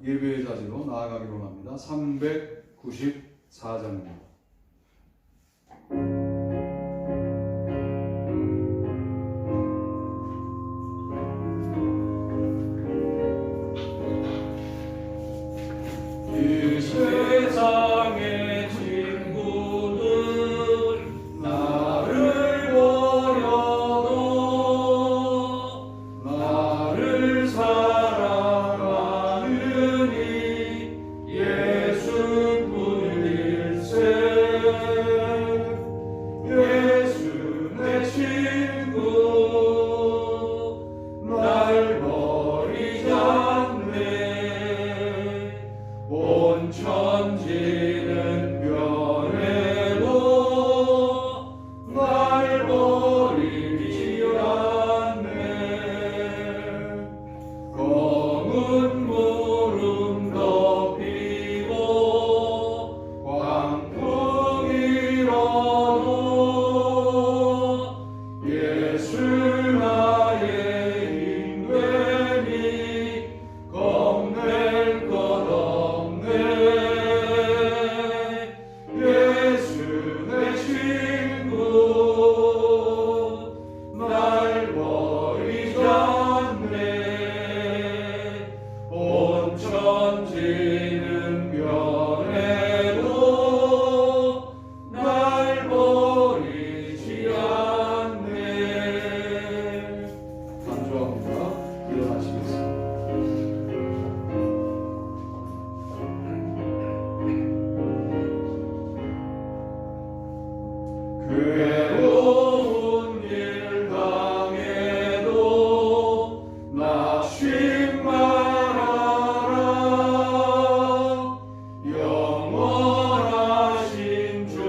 예배의 자리로 나아가기로 합니다. 394장입니다. 이 세상의 친구들 나를 버려도 나를 사랑하느니 예수뿐일세. 예수 내 친구 날 버리지 않네. 온 천지는 변해도 날 버리지 않네. 검은 구름 덮이고 광풍이 일어도 예수 나의 힘 되니 겁낼 것 없네. 예수 내 친구 날 버리지 않네. 온 천지는 변해도 날 버리지 않네. 간주합니다. 일어나시겠습니다. 괴로운 일 당해도 낙심 말아라. 영원하신 주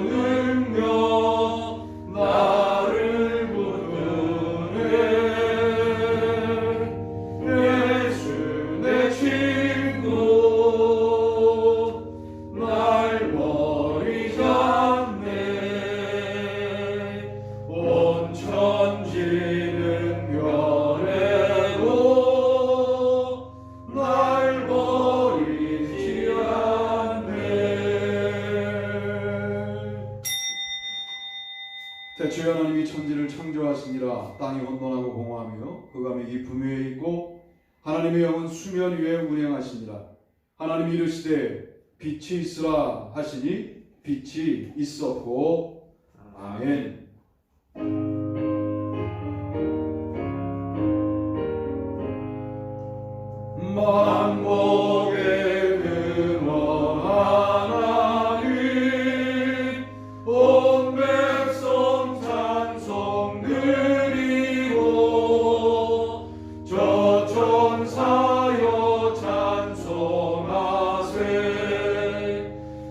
능력 나를 붙드네. 예수 내 친구 날 버리지 않네. 온 천지는 변해도 날 버리지 않네. 대초에 하나님이 천지를 창조하시니라. 땅이 혼돈하고 공허하며 흑암이 깊음 위에 있고 하나님의 영은 수면 위에 운행하시니라. 하나님이 이르시되 빛이 있으라 하시니 빛이 있었고. 아멘. 만복의 근원 하나님 온 백성 찬송 드리고 저 천사여 찬송하세.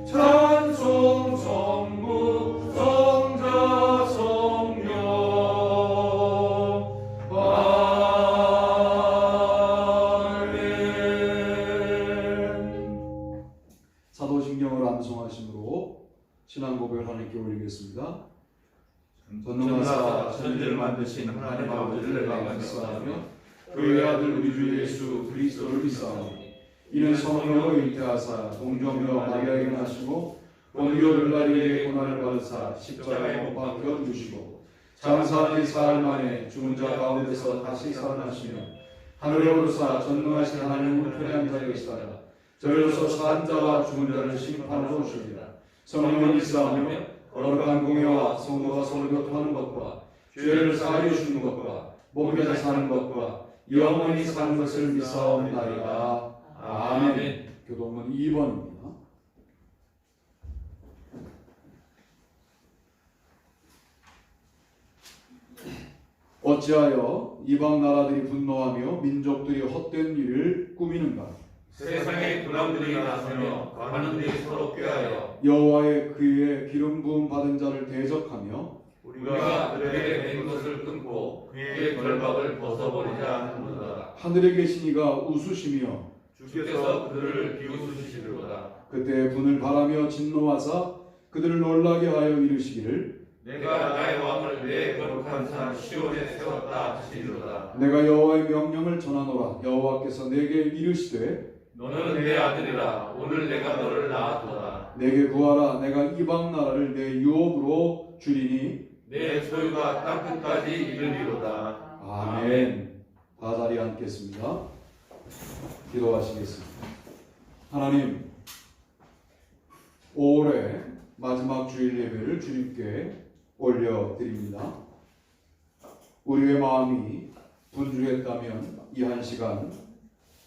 찬송 성부 성자 성령 사도신경을 암송하심으로 신앙 고백을 하나님께 올리겠습니다. 전능하사 천지를 만드신 하나님 아버지를 내가 믿사하며 그의 아들 우리 주 예수 그리스도를 믿사하니 이는 성령으로 잉태하사 동정녀 마리아에게 나시고 본교 빌라리에게 고난을 받으사 십자가에 못 박혀 죽으시고 장사한 지 사흘 만에 죽은 자 가운데서 다시 살아나시며 하늘에 오르사 전능하신 하나님을 편한 자리에 계시다가 저리로서 산 자와 죽은 자를 심판하러 오시리라. 성령을 믿사하며 거룩한 공예와 성도가 서로 교통하는 것과 죄를 사하여 주는 것과 몸에 사는 것과 영원히 사는 것을 믿사옵나이다. 아멘. 교동문 2번입니다. 어찌하여 이방 나라들이 분노하며 민족들이 헛된 일을 꾸미는가? 세상에 군함들이 나서며 가는 데에 서로 꾀하여 여호와의 그의 기름 부음 받은 자를 대적하며 우리가 그들에게 된 것을 끊고 그의 결박을 벗어버리지 않는도다. 하늘에 계신 이가 웃으시며 주께서 그들을 비웃으시리로다. 그때 분을 바라며 진노하사 그들을 놀라게 하여 이르시기를 내가 나의 왕을 내 거룩한 산 시온에 세웠다 하시리로다. 내가 여호와의 명령을 전하노라. 여호와께서 내게 이르시되 너는 내 아들이라 오늘 내가 너를 낳았도다. 내게 구하라. 내가 이방 나라를 내 유업으로 주리니. 내 소유가 땅끝까지 이르리로다. 아멘. 다 자리에 앉겠습니다. 기도하시겠습니다. 하나님, 5월의 마지막 주일 예배를 주님께 올려드립니다. 우리의 마음이 분주했다면 이 한 시간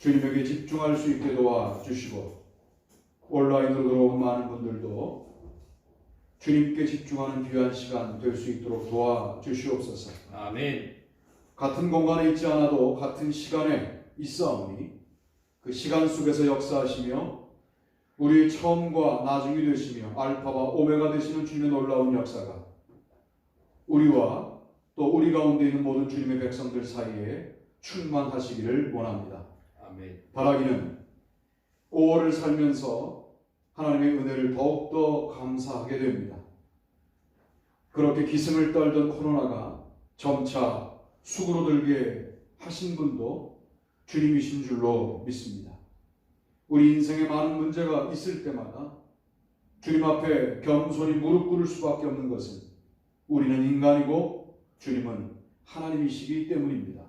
주님에게 집중할 수 있게 도와주시고, 온라인으로 들어온 많은 분들도 주님께 집중하는 귀한 시간 될 수 있도록 도와주시옵소서. 아멘. 같은 공간에 있지 않아도 같은 시간에 있사오니 그 시간 속에서 역사하시며 우리의 처음과 나중이 되시며 알파와 오메가 되시는 주님의 놀라운 역사가 우리와 또 우리 가운데 있는 모든 주님의 백성들 사이에 충만하시기를 원합니다. 아멘. 바라기는 5월을 살면서 하나님의 은혜를 더욱더 감사하게 됩니다. 그렇게 기승을 떨던 코로나가 점차 수그러들게 하신 분도 주님이신 줄로 믿습니다. 우리 인생에 많은 문제가 있을 때마다 주님 앞에 겸손히 무릎 꿇을 수밖에 없는 것은 우리는 인간이고 주님은 하나님이시기 때문입니다.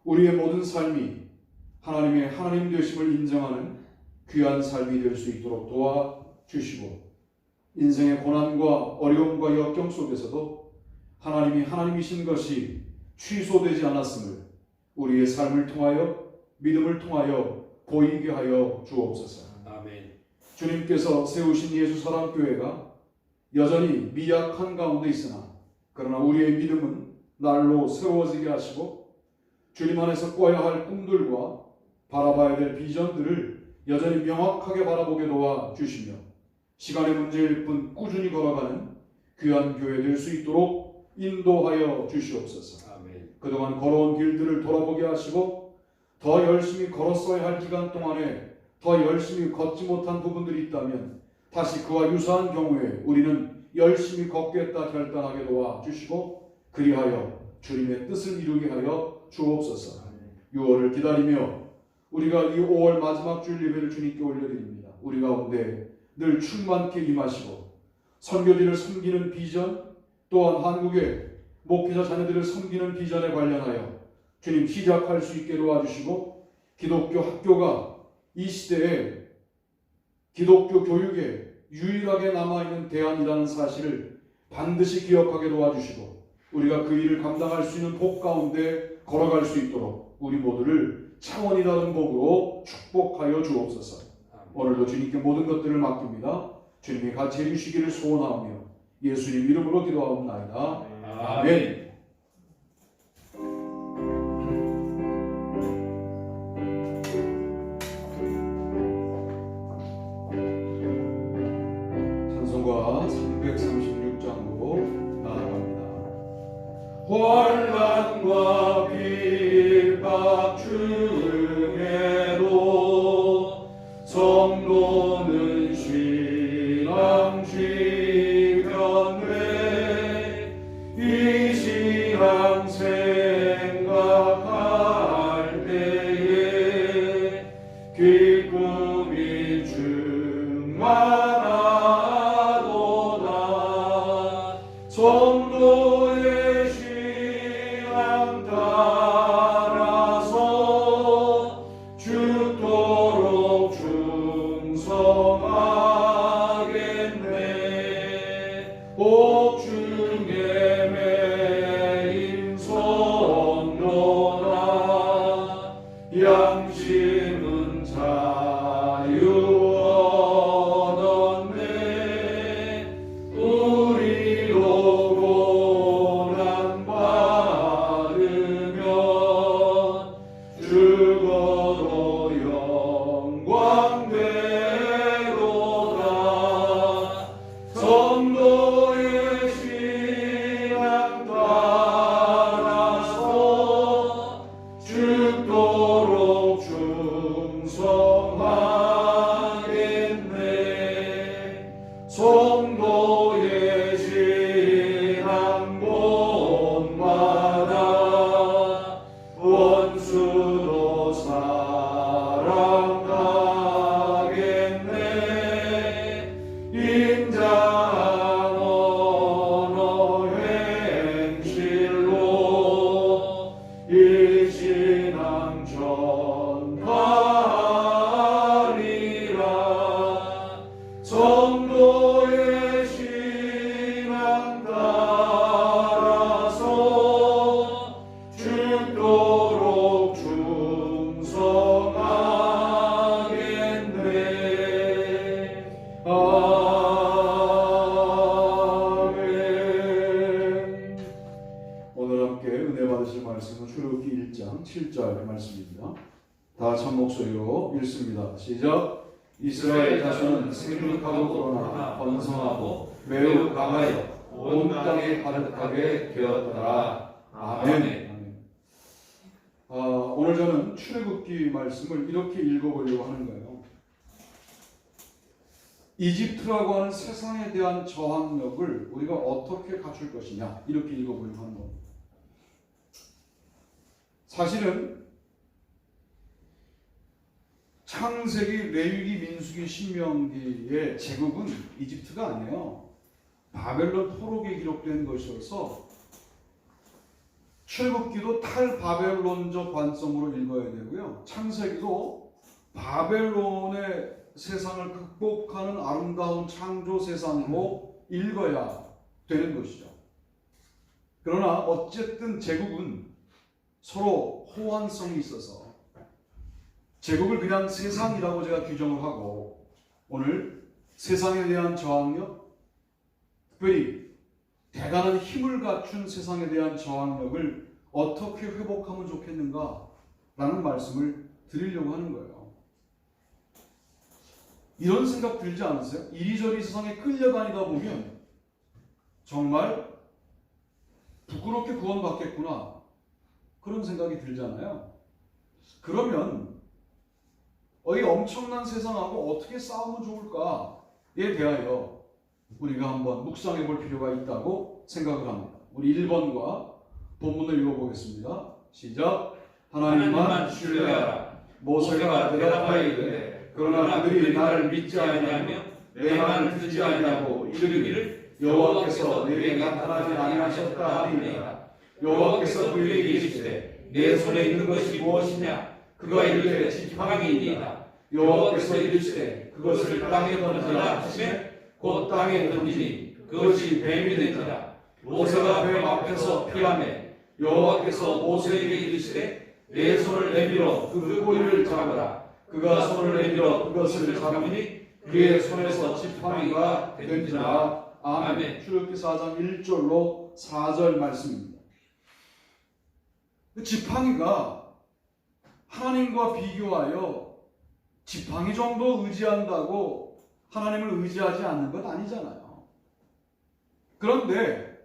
우리의 모든 삶이 하나님의 하나님 되심을 인정하는 귀한 삶이 될 수 있도록 도와주시고, 인생의 고난과 어려움과 역경 속에서도 하나님이 하나님이신 것이 취소되지 않았음을 우리의 삶을 통하여 믿음을 통하여 보이게 하여 주옵소서. 아멘. 주님께서 세우신 예수 사랑교회가 여전히 미약한 가운데 있으나 그러나 우리의 믿음은 날로 새로워지게 하시고 주님 안에서 꿔야 할 꿈들과 바라봐야 될 비전들을 여전히 명확하게 바라보게 도와주시며 시간의 문제일 뿐 꾸준히 걸어가는 귀한 교회 될 수 있도록 인도하여 주시옵소서. 아멘. 그동안 걸어온 길들을 돌아보게 하시고 더 열심히 걸었어야 할 기간 동안에 더 열심히 걷지 못한 부분들이 있다면 다시 그와 유사한 경우에 우리는 열심히 걷겠다 결단하게 도와주시고 그리하여 주님의 뜻을 이루게 하여 주옵소서. 6월을 기다리며 우리가 이 5월 마지막 주일 예배를 주님께 올려드립니다. 우리 가운데 늘 충만케 임하시고 선교지를 섬기는 비전, 또한 한국의 목회자 자녀들을 섬기는 비전에 관련하여 주님 시작할 수 있게 도와주시고 기독교 학교가 이 시대에 기독교 교육에 유일하게 남아있는 대안이라는 사실을 반드시 기억하게 도와주시고 우리가 그 일을 감당할 수 있는 복 가운데 걸어갈 수 있도록 우리 모두를 차원이 다른 복으로 축복하여 주옵소서. 오늘도 주님께 모든 것들을 맡깁니다. 주님이 같이 해주시기를 소원하오며 예수님 이름으로 기도하옵나이다. 아멘. 찬송가 336장으로 나아갑니다. 환난과 핍박 중에도 성도는 신앙 지켰네. 이 출애굽기 1장 7절 말씀입니다. 다 한 목소리로 읽습니다. 시작. 이스라엘 자손은 생육하고 그러나 번성하고 매우 강하여 온 땅에 가득하게 되었더라. 아멘. 오늘 저는 출애굽기 말씀을 이렇게 읽어보려고 하는 거예요. 이집트라고 하는 세상에 대한 저항력을 우리가 어떻게 갖출 것이냐, 이렇게 읽어보려고 하는 겁니다. 사실은 창세기, 레위기, 민수기, 신명기의 제국은 이집트가 아니에요. 바벨론 포로기에 기록된 것이어서 출애굽기도 탈바벨론적 관점으로 읽어야 되고요. 창세기도 바벨론의 세상을 극복하는 아름다운 창조 세상으로 읽어야 되는 것이죠. 그러나 어쨌든 제국은 서로 호환성이 있어서 제국을 그냥 세상이라고 제가 규정을 하고 오늘 세상에 대한 저항력, 특별히 대단한 힘을 갖춘 세상에 대한 저항력을 어떻게 회복하면 좋겠는가 라는 말씀을 드리려고 하는 거예요. 이런 생각 들지 않으세요? 이리저리 세상에 끌려다니다 보면 정말 부끄럽게 구원받겠구나, 그런 생각이 들잖아요. 그러면 이 엄청난 세상하고 어떻게 싸우면 좋을까에 대하여 우리가 한번 묵상해 볼 필요가 있다고 생각을 합니다. 우리 1번과 본문을 읽어보겠습니다. 시작. 하나님만 신뢰하라. 모세가 대답하여 이르되 그러나 그들이 나를 믿지 아니하며 내 말을 듣지 아니하고 이르기를 여호와께서 내게 나타나지 아니하셨다 하니라. 여호와께서 그에게 이르시되 내 손에 있는 것이 무엇이냐? 그가 이르되 지팡이니이다. 여호와께서 이르시되 그것을 땅에 던져라 하시매 곧 땅에 던지니 그것이 뱀이 되니라. 모세가 뱀 앞에서 피하매 여호와께서 모세에게 이르시되 내 손을 내밀어 그 꼬리를 잡으라. 그가 손을 내밀어 그것을 잡으니 그의 손에서 지팡이가 된지라. 아멘. 출애굽기 4장 1절로 4절 말씀입니다. 지팡이가 하나님과 비교하여 지팡이 정도 의지한다고 하나님을 의지하지 않는 것 아니잖아요. 그런데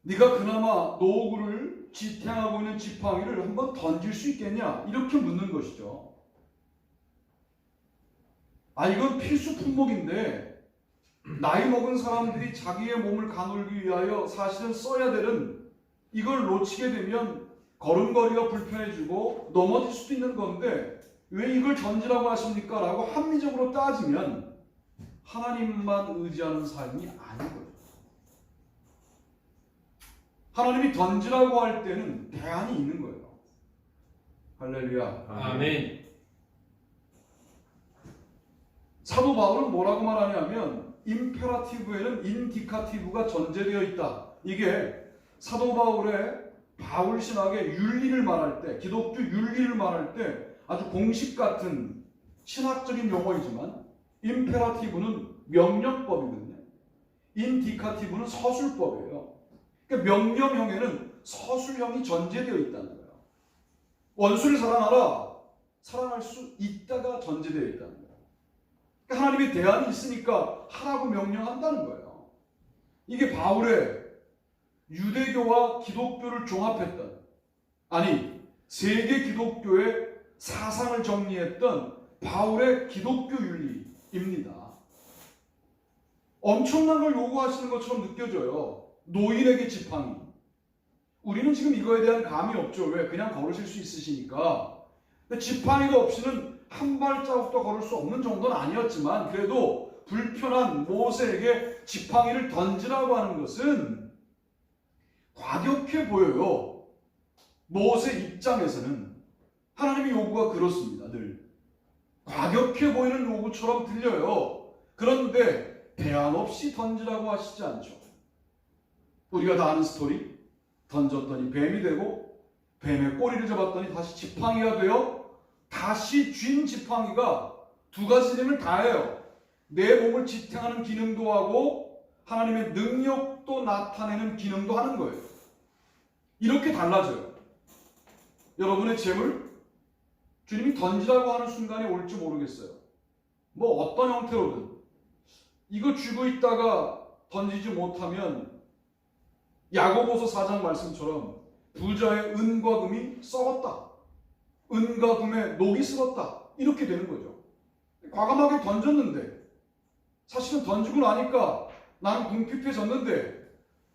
네가 그나마 노구를 지탱하고 있는 지팡이를 한번 던질 수 있겠냐? 이렇게 묻는 것이죠. 이건 필수 품목인데 나이 먹은 사람들이 자기의 몸을 가누기 위하여 사실은 써야 되는, 이걸 놓치게 되면 걸음걸이가 불편해지고 넘어질 수도 있는 건데 왜 이걸 던지라고 하십니까? 라고 합리적으로 따지면 하나님만 의지하는 삶이 아닌 거죠. 하나님이 던지라고 할 때는 대안이 있는 거예요. 할렐루야. 아멘. 사도 바울은 뭐라고 말하냐면 임페라티브에는 인디카티브가 전제되어 있다. 이게 사도 바울의 바울 신학의 윤리를 말할 때, 기독교 윤리를 말할 때 아주 공식 같은 신학적인 용어이지만 임페라티브는 명령법이거든요. 인디카티브는 서술법이에요. 그러니까 명령형에는 서술형이 전제되어 있다는 거예요. 원수를 사랑하라, 사랑할 수 있다가 전제되어 있다는 거예요. 그러니까 하나님의 대안이 있으니까 하라고 명령한다는 거예요. 이게 바울의 유대교와 기독교를 종합했던, 아니 세계 기독교의 사상을 정리했던 바울의 기독교 윤리입니다. 엄청난 걸 요구하시는 것처럼 느껴져요. 노인에게 지팡이. 우리는 지금 이거에 대한 감이 없죠. 왜? 그냥 걸으실 수 있으시니까. 근데 지팡이가 없이는 한 발자국도 걸을 수 없는 정도는 아니었지만 그래도 불편한 모세에게 지팡이를 던지라고 하는 것은 과격해 보여요. 모세 입장에서는 하나님의 요구가 그렇습니다. 늘 과격해 보이는 요구처럼 들려요. 그런데 대안 없이 던지라고 하시지 않죠. 우리가 다 아는 스토리. 던졌더니 뱀이 되고 뱀의 꼬리를 잡았더니 다시 지팡이가 되어 다시 쥔 지팡이가 두 가지 힘을 다해요. 내 몸을 지탱하는 기능도 하고 하나님의 능력도 나타내는 기능도 하는 거예요. 이렇게 달라져요. 여러분의 재물 주님이 던지라고 하는 순간이 올지 모르겠어요. 뭐 어떤 형태로든 이거 쥐고 있다가 던지지 못하면 야고보서 4장 말씀처럼 부자의 은과 금이 썩었다. 은과 금의 녹이 슬었다. 이렇게 되는 거죠. 과감하게 던졌는데 사실은 던지고 나니까 나는 궁핍해졌는데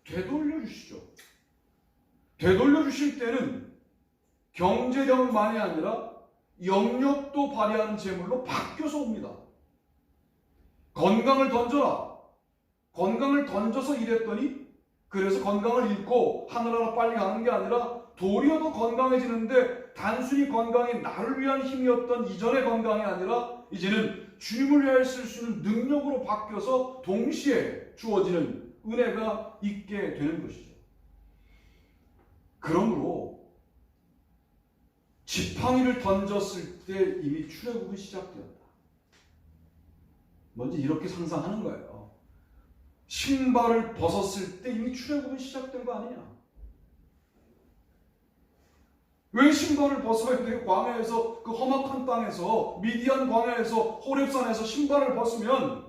되돌려 주시죠. 되돌려 주실 때는 경제력만이 아니라 영역도 발휘하는 재물로 바뀌어서 옵니다. 건강을 던져라. 건강을 던져서 이랬더니 그래서 건강을 잃고 하늘나라 빨리 가는 게 아니라 도리어 더 건강해지는데 단순히 건강이 나를 위한 힘이었던 이전의 건강이 아니라 이제는 주님을 위하여 쓸 수 있는 능력으로 바뀌어서 동시에 주어지는 은혜가 있게 되는 것이죠. 그러므로 지팡이를 던졌을 때 이미 출애굽이 시작되었다. 먼저 이렇게 상상하는 거예요. 신발을 벗었을 때 이미 출애굽이 시작된 거 아니냐? 왜 신발을 벗어야 돼요? 광야에서 그 험악한 땅에서 미디안 광야에서 호렙산에서 신발을 벗으면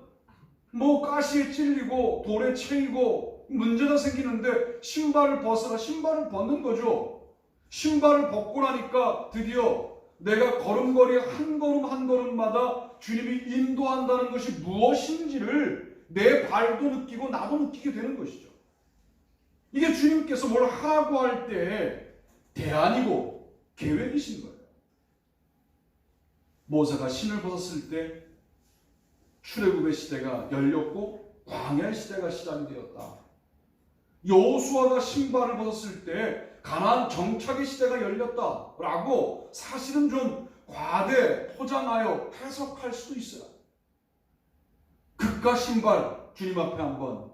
뭐 가시에 찔리고 돌에 채이고 문제가 생기는데 신발을 벗어라. 신발을 벗는 거죠. 신발을 벗고 나니까 드디어 내가 걸음걸이 한 걸음 한 걸음마다 주님이 인도한다는 것이 무엇인지를 내 발도 느끼고 나도 느끼게 되는 것이죠. 이게 주님께서 뭘 하라고 할 때 대안이고 계획이신 거예요. 모세가 신을 벗었을 때 출애굽의 시대가 열렸고 광야의 시대가 시작이 되었다. 여호수아가 신발을 벗었을 때 가나안 정착의 시대가 열렸다라고 사실은 좀 과대 포장하여 해석할 수도 있어요. 그깟 신발 주님 앞에 한번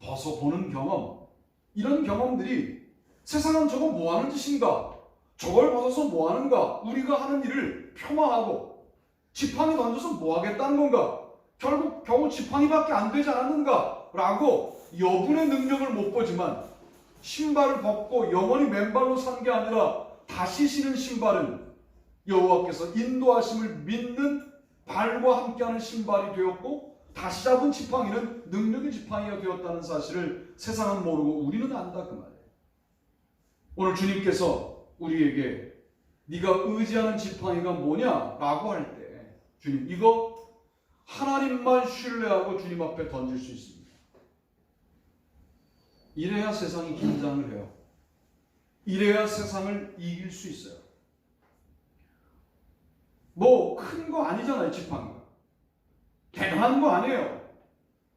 벗어보는 경험, 이런 경험들이 세상은 저거 뭐하는 짓인가? 저걸 벗어서 뭐하는가? 우리가 하는 일을 폄하하고 지팡이 던져서 뭐하겠다는 건가? 결국 겨우 지팡이밖에 안 되지 않았는가? 라고 여분의 능력을 못 보지만 신발을 벗고 영원히 맨발로 산 게 아니라 다시 신은 신발은 여호와께서 인도하심을 믿는 발과 함께하는 신발이 되었고 다시 잡은 지팡이는 능력의 지팡이가 되었다는 사실을 세상은 모르고 우리는 안다 그 말이에요. 오늘 주님께서 우리에게 네가 의지하는 지팡이가 뭐냐? 라고 할 때 주님 이거 하나님만 신뢰하고 주님 앞에 던질 수 있습니다. 이래야 세상이 긴장을 해요. 이래야 세상을 이길 수 있어요. 뭐 큰 거 아니잖아요. 지팡이가 대단한 거 아니에요.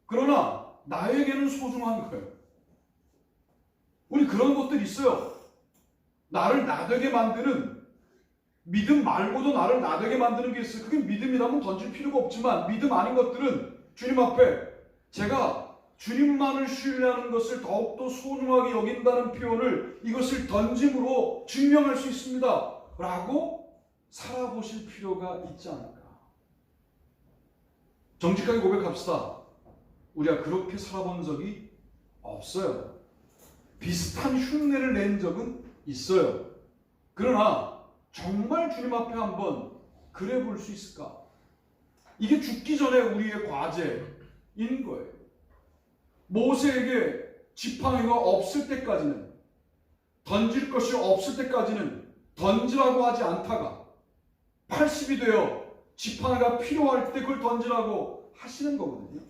그러나 나에게는 소중한 거예요. 우리 그런 것들 있어요. 나를 나되게 만드는, 믿음 말고도 나를 나되게 만드는 게 있어요. 그게 믿음이라면 던질 필요가 없지만 믿음 아닌 것들은 주님 앞에 제가 주님만을 신뢰하는 것을 더욱더 소중하게 여긴다는 표현을 이것을 던짐으로 증명할 수 있습니다. 라고 살아보실 필요가 있지 않을까. 정직하게 고백합시다. 우리가 그렇게 살아본 적이 없어요. 비슷한 흉내를 낸 적은 있어요. 그러나 정말 주님 앞에 한번 그래 볼 수 있을까? 이게 죽기 전에 우리의 과제인 거예요. 모세에게 지팡이가 없을 때까지는, 던질 것이 없을 때까지는 던지라고 하지 않다가 80이 되어 지팡이가 필요할 때 그걸 던지라고 하시는 거거든요.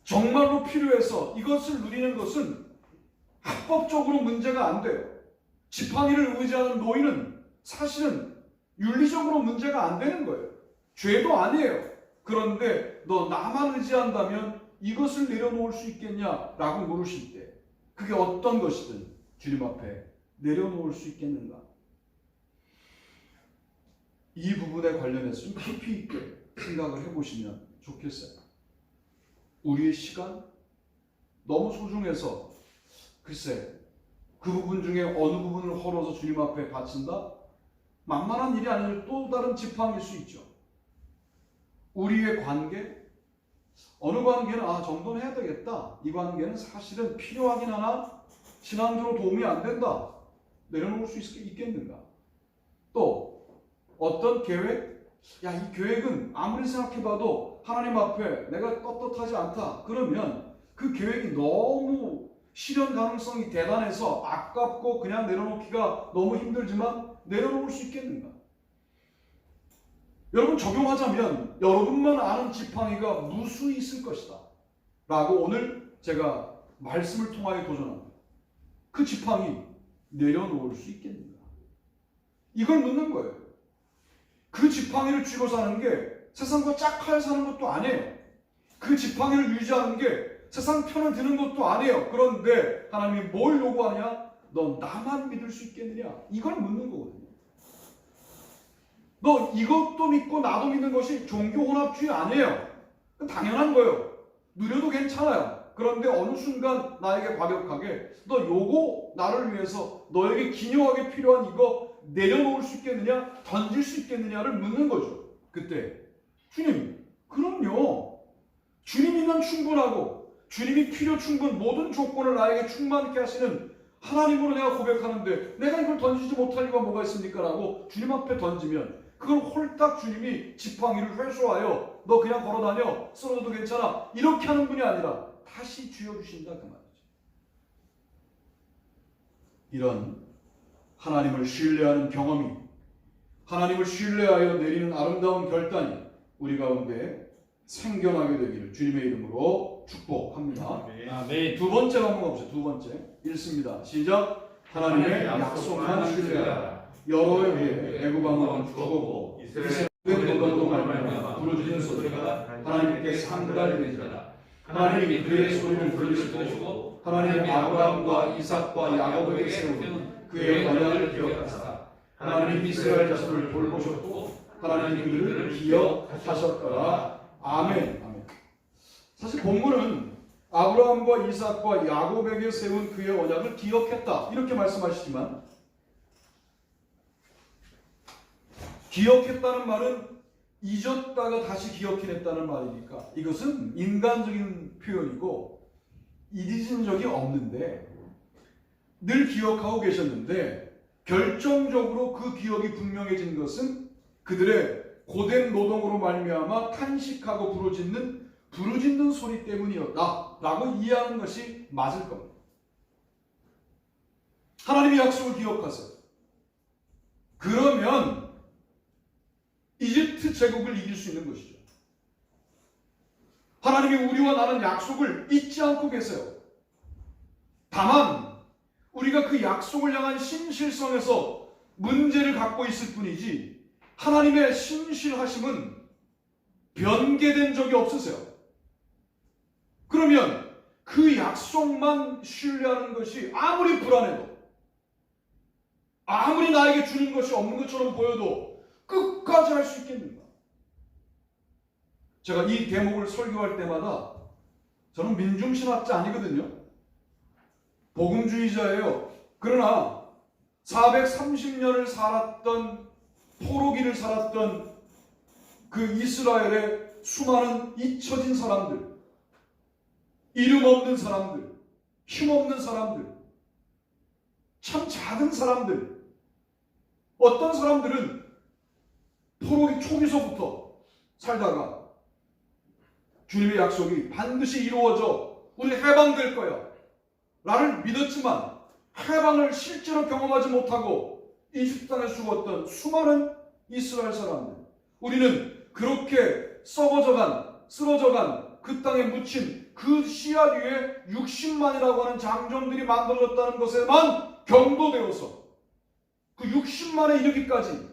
정말로 필요해서 이것을 누리는 것은 합법적으로 문제가 안 돼요. 지팡이를 의지하는 노인은 사실은 윤리적으로 문제가 안 되는 거예요. 죄도 아니에요. 그런데 너 나만 의지한다면 이것을 내려놓을 수 있겠냐라고 물으실 때 그게 어떤 것이든 주님 앞에 내려놓을 수 있겠는가? 이 부분에 관련해서 좀 깊이 있게 생각을 해보시면 좋겠어요. 우리의 시간 너무 소중해서 글쎄 그 부분 중에 어느 부분을 헐어서 주님 앞에 바친다? 만만한 일이 아니라 또 다른 지팡이일 수 있죠. 우리의 관계, 어느 관계는 정도는 해야 되겠다. 이 관계는 사실은 필요하긴 하나 신앙적으로 도움이 안 된다. 내려놓을 수 있겠는가? 또 어떤 계획? 야, 이 계획은 아무리 생각해봐도 하나님 앞에 내가 떳떳하지 않다. 그러면 그 계획이 너무 실현 가능성이 대단해서 아깝고 그냥 내려놓기가 너무 힘들지만 내려놓을 수 있겠는가? 여러분, 적용하자면 여러분만 아는 지팡이가 무수히 있을 것이다 라고 오늘 제가 말씀을 통하여 도전합니다. 그 지팡이 내려놓을 수 있겠는가? 이걸 묻는 거예요. 그 지팡이를 쥐고 사는 게 세상과 짝하여 사는 것도 아니에요. 그 지팡이를 유지하는 게 세상 편을 드는 것도 아니에요. 그런데 하나님이 뭘 요구하냐? 너 나만 믿을 수 있겠느냐? 이걸 묻는 거거든요. 너 이것도 믿고 나도 믿는 것이 종교혼합주의 아니에요. 당연한 거예요. 누려도 괜찮아요. 그런데 어느 순간 나에게 과격하게 너 요거 나를 위해서 너에게 기묘하게 필요한 이거 내려놓을 수 있겠느냐? 던질 수 있겠느냐를 묻는 거죠. 그때 주님, 그럼요. 주님이면 충분하고 주님이 필요 충분 모든 조건을 나에게 충만케 하시는 하나님으로 내가 고백하는데 내가 이걸 던지지 못할 이유가 뭐가 있습니까? 라고 주님 앞에 던지면 그걸 홀딱 주님이 지팡이를 회수하여 너 그냥 걸어다녀 쓰러져도 괜찮아 이렇게 하는 분이 아니라 다시 쥐어주신다 그 말이죠. 이런 하나님을 신뢰하는 경험이 하나님을 신뢰하여 내리는 아름다운 결단이 우리 가운데 생겨나게 되기를 주님의 이름으로 축복합니다. 아멘. 두 번째 한번 가보죠. 두 번째 읽습니다. 시작. 하나님의 약속한 신뢰하라. 여러 해에 애굽 왕은 죽었고 이스라엘 노동도 말미암아 부르짖는 소리가 하나님께 상달이 되니라. 하나님이 그의 소리를 들으시고 하나님이 아브라함과 이삭과 야곱에게 세운 그의 언약을 기억하사 하나님 이스라엘 자손을 돌보셨고 하나님 그들을 기억하셨더라. 아멘. 아멘. 사실 본문은 아브라함과 이삭과 야곱에게 세운 그의 언약을 기억했다 이렇게 말씀하시지만 기억했다는 말은 잊었다가 다시 기억해냈다는 말이니까 이것은 인간적인 표현이고 잊은 적이 없는데 늘 기억하고 계셨는데 결정적으로 그 기억이 분명해진 것은 그들의 고된 노동으로 말미암아 탄식하고 부르짖는 소리 때문이었다 라고 이해하는 것이 맞을 겁니다. 하나님의 약속을 기억하세요. 그러면 이집트 제국을 이길 수 있는 것이죠. 하나님이 우리와 나는 약속을 잊지 않고 계세요. 다만 우리가 그 약속을 향한 신실성에서 문제를 갖고 있을 뿐이지 하나님의 신실하심은 변개된 적이 없으세요. 그러면 그 약속만 신뢰하는 것이 아무리 불안해도 아무리 나에게 주는 것이 없는 것처럼 보여도 끝까지 할 수 있겠는가? 제가 이 대목을 설교할 때마다 저는 민중신학자 아니거든요. 복음주의자예요. 그러나 430년을 살았던 포로기를 살았던 그 이스라엘의 수많은 잊혀진 사람들, 이름 없는 사람들, 힘 없는 사람들, 참 작은 사람들, 어떤 사람들은 포로기 초기서부터 살다가 주님의 약속이 반드시 이루어져 우리 해방될 거야 나를 믿었지만 해방을 실제로 경험하지 못하고 이집트 땅에 죽었던 수많은 이스라엘 사람들, 우리는 그렇게 쓰러져간 그 땅에 묻힌 그 씨앗 위에 60만이라고 하는 장정들이 만들어졌다는 것에만 경도되어서 그 60만에 이르기까지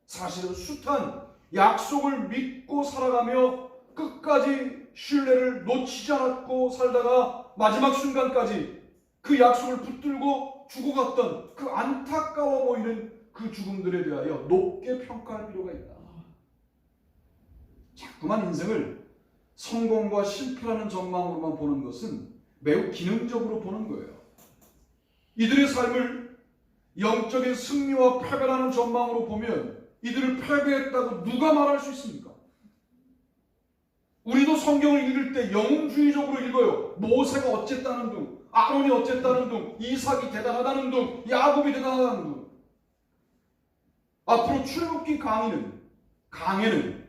사실은 숱한 약속을 믿고 살아가며 끝까지 신뢰를 놓치지 않았고 살다가 마지막 순간까지 그 약속을 붙들고 죽어갔던 그 안타까워 보이는 그 죽음들에 대하여 높게 평가할 필요가 있다. 자꾸만 인생을 성공과 실패라는 전망으로만 보는 것은 매우 기능적으로 보는 거예요. 이들의 삶을 영적인 승리와 패배라는 전망으로 보면 이들을 패배했다고 누가 말할 수 있습니까? 우리도 성경을 읽을 때 영웅주의적으로 읽어요. 모세가 어쨌다는 둥, 아론이 어쨌다는 둥, 이삭이 대단하다는 둥, 야곱이 대단하다는 둥. 앞으로 출애굽기 강해는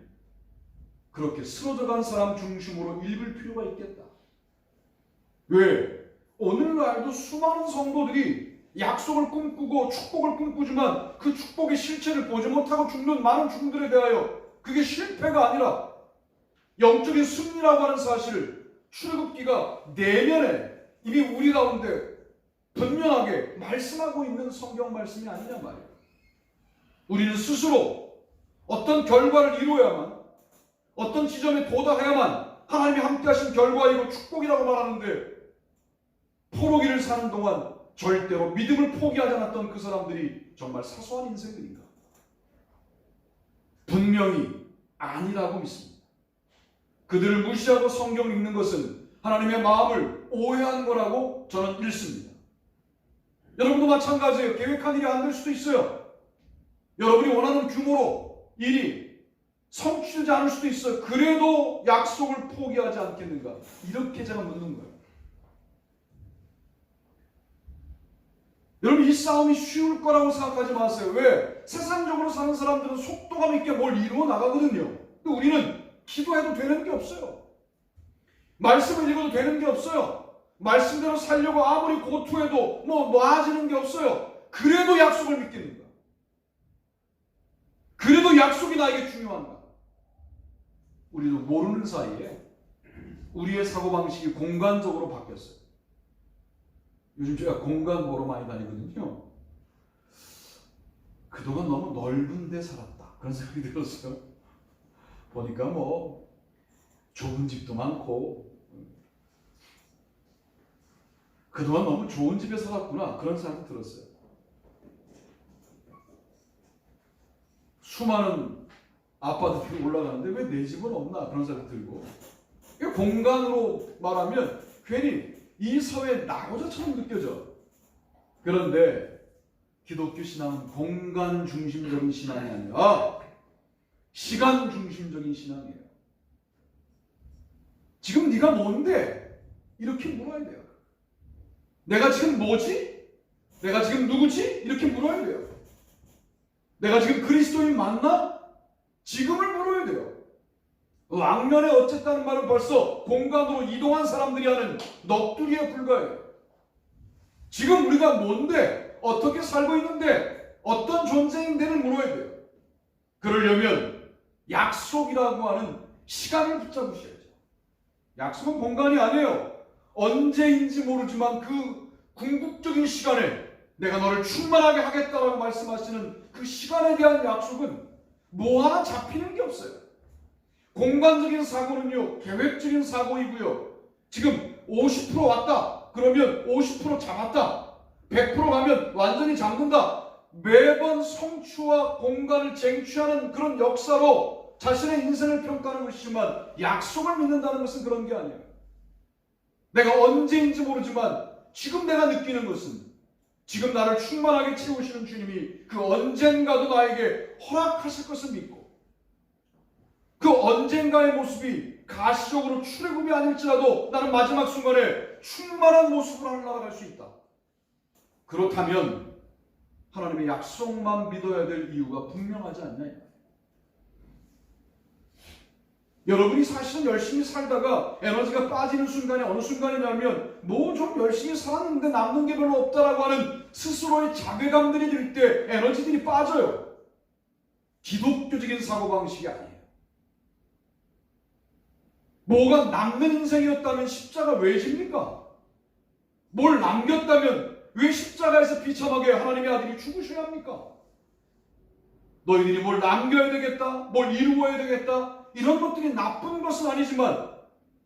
그렇게 쓰러져간 사람 중심으로 읽을 필요가 있겠다. 왜? 오늘날도 수많은 성도들이 약속을 꿈꾸고 축복을 꿈꾸지만 그 축복의 실체를 보지 못하고 죽는 많은 죽음들에 대하여 그게 실패가 아니라 영적인 승리라고 하는 사실을 출애굽기가 내면에 이미 우리 가운데 분명하게 말씀하고 있는 성경 말씀이 아니냐 말이에요. 우리는 스스로 어떤 결과를 이루어야만, 어떤 지점에 도달해야만 하나님이 함께 하신 결과이고 축복이라고 말하는데, 포로기를 사는 동안 절대로 믿음을 포기하지 않았던 그 사람들이 정말 사소한 인생들인가? 분명히 아니라고 믿습니다. 그들을 무시하고 성경을 읽는 것은 하나님의 마음을 오해한 거라고 저는 읽습니다. 여러분도 마찬가지예요. 계획한 일이 안 될 수도 있어요. 여러분이 원하는 규모로 일이 성취되지 않을 수도 있어요. 그래도 약속을 포기하지 않겠는가? 이렇게 제가 묻는 거예요. 여러분, 이 싸움이 쉬울 거라고 생각하지 마세요. 왜? 세상적으로 사는 사람들은 속도감 있게 뭘 이루어 나가거든요. 우리는 기도해도 되는 게 없어요. 말씀을 읽어도 되는 게 없어요. 말씀대로 살려고 아무리 고투해도 나아지는 게 없어요. 그래도 약속을 믿겠는가? 그래도 약속이 나에게 중요한가? 우리도 모르는 사이에 우리의 사고방식이 공간적으로 바뀌었어요. 요즘 제가 공간 보러 많이 다니거든요. 그동안 너무 넓은 데 살았다, 그런 생각이 들었어요. 보니까 좁은 집도 많고, 그동안 너무 좋은 집에 살았구나, 그런 생각이 들었어요. 수많은 아파트들이 올라가는데 왜 내 집은 없나, 그런 생각이 들고, 공간으로 말하면 괜히 이 사회의 낙오자처럼 느껴져. 그런데 기독교 신앙은 공간 중심적인 신앙이 아니라 시간 중심적인 신앙이에요. 지금 네가 뭔데? 이렇게 물어야 돼요. 내가 지금 뭐지? 내가 지금 누구지? 이렇게 물어야 돼요. 내가 지금 그리스도인 맞나? 지금을 물어야 돼요. 왕년에 어쨌다는 말은 벌써 공간으로 이동한 사람들이 하는 넋두리에 불과해요. 지금 우리가 뭔데? 어떻게 살고 있는데? 어떤 존재인데를 물어야 돼요. 그러려면 약속이라고 하는 시간을 붙잡으셔야죠. 약속은 공간이 아니에요. 언제인지 모르지만 그 궁극적인 시간에 내가 너를 충만하게 하겠다라고 말씀하시는 그 시간에 대한 약속은 뭐 하나 잡히는 게 없어요. 공간적인 사고는요, 계획적인 사고이고요. 지금 50% 왔다, 그러면 50% 잡았다. 100% 가면 완전히 잠든다. 매번 성취와 공간을 쟁취하는 그런 역사로 자신의 인생을 평가하는 것이지만, 약속을 믿는다는 것은 그런 게 아니에요. 내가 언제인지 모르지만 지금 내가 느끼는 것은, 지금 나를 충만하게 채우시는 주님이 그 언젠가도 나에게 허락하실 것을 믿고, 그 언젠가의 모습이 가시적으로 출애굽이 아닐지라도 나는 마지막 순간에 충만한 모습으로 하늘나라갈 수 있다. 그렇다면 하나님의 약속만 믿어야 될 이유가 분명하지 않냐. 여러분이 사실은 열심히 살다가 에너지가 빠지는 순간이 어느 순간이냐면, 좀 열심히 살았는데 남는 게 별로 없다라고 하는 스스로의 자괴감들이 들 때 에너지들이 빠져요. 기독교적인 사고방식이 아니에요. 뭐가 남는 인생이었다면 십자가 왜 집니까? 뭘 남겼다면 왜 십자가에서 비참하게 하나님의 아들이 죽으셔야 합니까? 너희들이 뭘 남겨야 되겠다, 뭘 이루어야 되겠다, 이런 것들이 나쁜 것은 아니지만,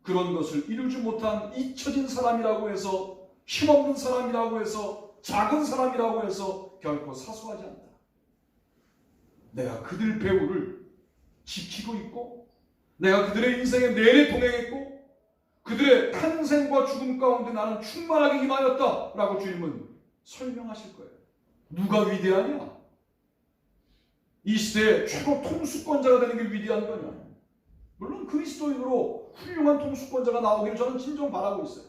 그런 것을 이루지 못한 잊혀진 사람이라고 해서, 힘없는 사람이라고 해서, 작은 사람이라고 해서 결코 사소하지 않다. 내가 그들 배후를 지키고 있고, 내가 그들의 인생에 내내 동행했고, 그들의 탄생과 죽음 가운데 나는 충만하게 임하였다 라고 주님은 설명하실 거예요. 누가 위대하냐? 이 시대의 최고 통수권자가 되는 게 위대한 거냐? 물론 그리스도인으로 훌륭한 통수권자가 나오기를 저는 진정 바라고 있어요.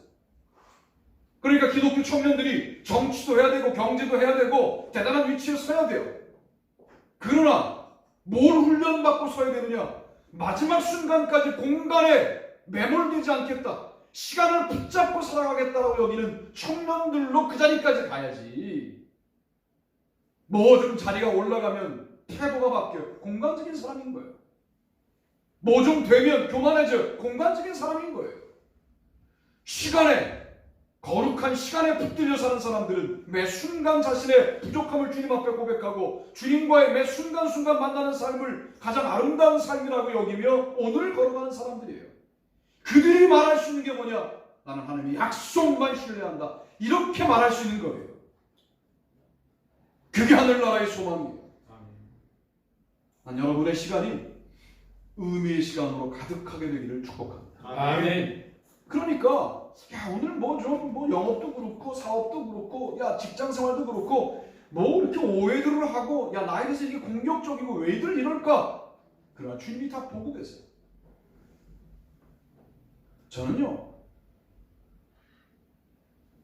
그러니까 기독교 청년들이 정치도 해야 되고 경제도 해야 되고 대단한 위치에 서야 돼요. 그러나 뭘 훈련받고 서야 되느냐? 마지막 순간까지 공간에 매몰되지 않겠다. 시간을 붙잡고 살아가겠다라고 여기는 청년들로 그 자리까지 가야지. 뭐 좀 자리가 올라가면 태도가 바뀌어요. 공간적인 사람인 거예요. 뭐 좀 되면 교만해져. 공간적인 사람인 거예요. 시간에, 거룩한 시간에 붙들려 사는 사람들은 매 순간 자신의 부족함을 주님 앞에 고백하고 주님과의 매 순간순간 만나는 삶을 가장 아름다운 삶이라고 여기며 오늘 걸어가는 사람들이에요. 그들이 말할 수 있는 게 뭐냐? 나는 하나님의 약속만 신뢰한다. 이렇게 말할 수 있는 거예요. 그게 하늘나라의 소망이에요. 난 여러분의 시간이 의미의 시간으로 가득하게 되기를 축복합니다. 아멘. 그러니까 야 오늘 뭐 좀 뭐 영업도 그렇고 사업도 그렇고 야 직장생활도 그렇고 뭐 이렇게 오해들을 하고 야 나에 대해서 이게 공격적이고 왜들 이럴까? 그러나 주님이 다 보고 계세요. 저는요